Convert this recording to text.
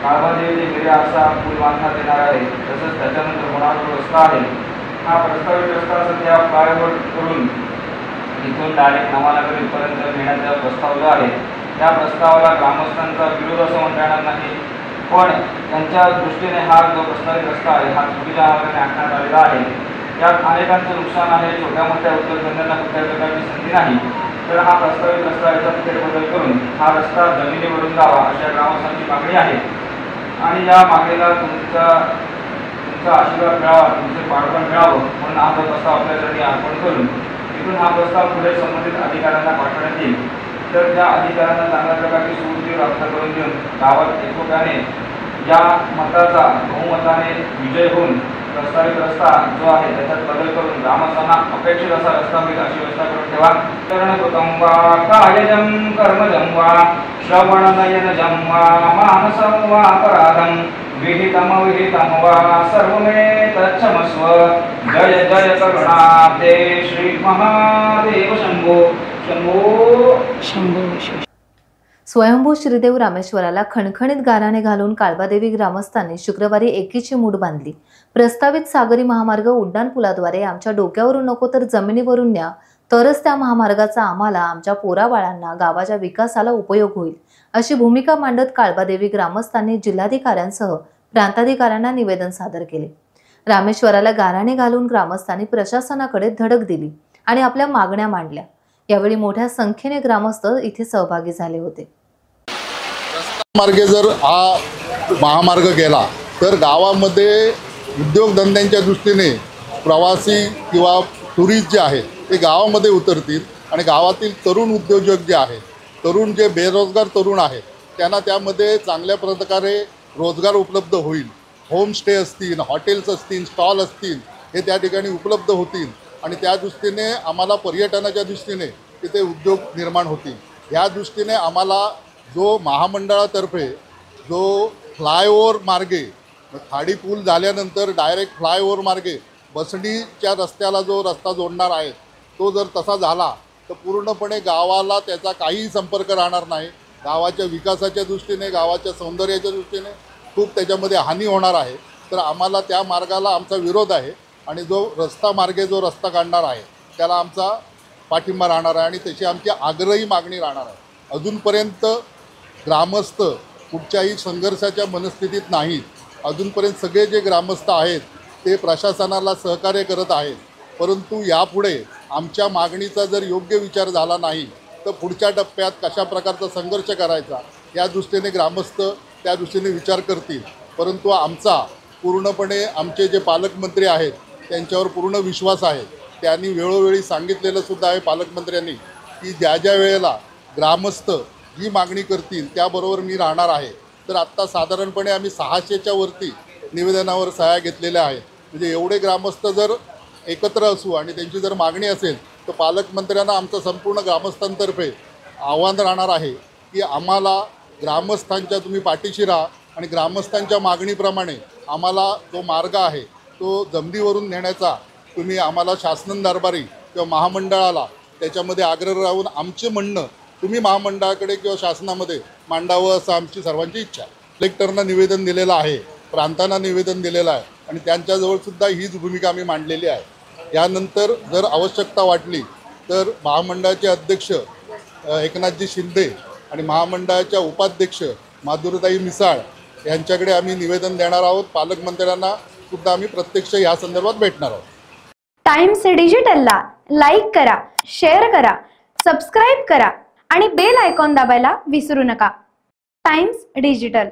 काळबादेवी घरी असा पूल बांधण्यात येणार आहे। तसंच त्याच्यानंतर होणारा जो रस्ता आहे हा प्रस्तावित रस्ता सध्या फ्लायओव्हर करून इथून डायरेक्ट नवानगरीपर्यंत नेण्याचा प्रस्ताव जो आहे त्या प्रस्तावाला ग्रामस्थांचा विरोध असं म्हणता येणार नाही, पण त्यांच्या दृष्टीने हा जो प्रस्तावित रस्ता आहे हा चुकीच्या मार्गाने आखण्यात आलेला आहे। यात अनेकांचं नुकसान आहे। छोट्या मोठ्या उद्योगधंद्यांना कुठल्याही प्रकारची संधी नाही, तर हा प्रस्तावित रस्ता याचा फेरबदल करून हा रस्ता जमिनीवरून जावा अशा ग्रामस्थांची मागणी आहे। आणि या मागणीला तुमचा आशीर्वाद मिळावा, तुमचे पाठबळ मिळावं म्हणून हा प्रस्ताव आपल्यासाठी अर्पण करून इथून हा प्रस्ताव पुढे संबंधित अधिकाऱ्यांना पाठवण्यात येईल। तर त्या अधिकाऱ्यांना चांगल्या प्रकारची सुविधा प्राप्त करून देऊन गावात एकोप्याने या मताचा बहुमताने विजय होऊन प्रस्तावित रस्ता जो आहे त्याच्यात बदल करून ग्रामस्थांना अपेक्षित असा रस्ता मिळेल अशी व्यवस्था करून ठेवा। चरणकृतं वा कायजं कर्मजं वा श्रवणनयनजं वा मानसं वा अपराधं विहितं वा सर्वमे तच्छमस्व। जय जय करुणाब्धे श्री महादेव शंभो शंभो शंभो। स्वयंभू श्रीदेव रामेश्वराला खणखणीत गाराणे घालून काळबादेवी ग्रामस्थांनी शुक्रवारी एकीची मूठ बांधली। प्रस्तावित सागरी महामार्ग उड्डाणपुलाद्वारे आमच्या डोक्यावरून नको तर जमिनीवरून न्या, तरच त्या महामार्गाचा आम्हाला, आमच्या पोराबाळांना, गावाच्या विकासाला उपयोग होईल अशी भूमिका मांडत काळबादेवी ग्रामस्थांनी जिल्हाधिकाऱ्यांसह प्रांताधिकाऱ्यांना निवेदन सादर केले। रामेश्वराला गाराणे घालून ग्रामस्थांनी प्रशासनाकडे धडक दिली आणि आपल्या मागण्या मांडल्या। यावेळी मोठ्या संख्येने ग्रामस्थ इथे सहभागी झाले होते। मार्गे जर हा महामार्ग गेला तर गावामध्ये उद्योगधंद्यांच्या दृष्टीने प्रवासी किंवा टुरिस्ट जे आहेत ते गावामध्ये उतरतील आणि गावातील तरुण उद्योजक जे आहेत, तरुण जे बेरोजगार तरुण आहेत त्यांना त्यामध्ये चांगल्या प्रकारे रोजगार उपलब्ध होईल। होमस्टे असतील, हॉटेल्स असतील, स्टॉल असतील हे त्या ठिकाणी उपलब्ध होतील आणि त्या दृष्टीने आम्हाला पर्यटनाच्या दृष्टीने तिथे उद्योग निर्माण होतील। या दृष्टीने आम्हाला जो महामंडळातर्फे जो फ्लायओव्हर मार्गे खाडी पूल झाल्यानंतर डायरेक्ट फ्लायओव्हर मार्गे बसणीच्या रस्त्याला जो रस्ता जोडणार आहे तो जर तसा झाला तर पूर्णपणे गावाला त्याचा काहीही संपर्क राहणार नाही। गावाच्या विकासाच्या दृष्टीने, गावाच्या सौंदर्याच्या दृष्टीने खूप त्याच्यामध्ये हानी होणार आहे। तर आम्हाला त्या मार्गाला आमचा विरोध आहे आणि जो रस्ता मार्गे जो रस्ता काढणार आहे त्याला आमचा पाठिंबा राहणार आहे आणि त्याची आमची आग्रही मागणी राहणार आहे। अजूनपर्यंत ग्रामस्थ कुठच्याही संघर्षाच्या मनस्थितीत नाहीत। अजूनपर्यंत सगळे जे ग्रामस्थ आहेत ते प्रशासनाला सहकार्य करत आहेत, परंतु यापुढे आमच्या मागणीचा जर योग्य विचार झाला नाही तर पुढच्या टप्प्यात कशा प्रकारचा संघर्ष करायचा या दृष्टीने ग्रामस्थ त्या दृष्टीने विचार करतील। परंतु आमचा पूर्णपणे आमचे जे पालकमंत्री आहेत त्यांच्यावर पूर्ण विश्वास आहे। त्यांनी वेळोवेळी सांगितलेलं सुद्धा आहे पालकमंत्र्यांनी की ज्या ज्या वेळेला ग्रामस्थ जी मागणी करतील त्याबरोबर मी राहणार आहे। तर आत्ता साधारणपणे आम्ही 600च्या वरती निवेदनावर सह्या घेतलेल्या आहेत। म्हणजे एवढे ग्रामस्थ जर एकत्र असू आणि त्यांची जर मागणी असेल तर पालकमंत्र्यांना आमचं संपूर्ण ग्रामस्थांतर्फे आव्हान राहणार आहे की आम्हाला ग्रामस्थांच्या तुम्ही पाठीशी राहा आणि ग्रामस्थांच्या मागणीप्रमाणे आम्हाला जो मार्ग आहे तो जमिनीवरून नेण्याचा तुम्ही आम्हाला शासन दरबारी किंवा महामंडळाला त्याच्यामध्ये आग्रह राहून आमचे म्हणणं तुम्ही महामंडळाकडे किंवा शासनामध्ये मांडावं असं आमची सर्वांची इच्छा आहे। कलेक्टरना निवेदन दिलेलं आहे, प्रांतांना निवेदन दिलेलं आहे आणि त्यांच्याजवळसुद्धा हीच भूमिका आम्ही मांडलेली आहे। यानंतर जर आवश्यकता वाटली तर महामंडळाचे अध्यक्ष एकनाथजी शिंदे आणि महामंडळाच्या उपाध्यक्ष माधुरीताई मिसाळ यांच्याकडे आम्ही निवेदन देणार आहोत। पालकमंत्र्यांना सुद्धा आम्ही प्रत्यक्ष या संदर्भात भेटणार आहोत। टाइम्स डिजिटलला लाईक करा, शेअर करा, सबस्क्राईब करा आणि बेल आयकॉन दाबायला विसरू नका। Times digital.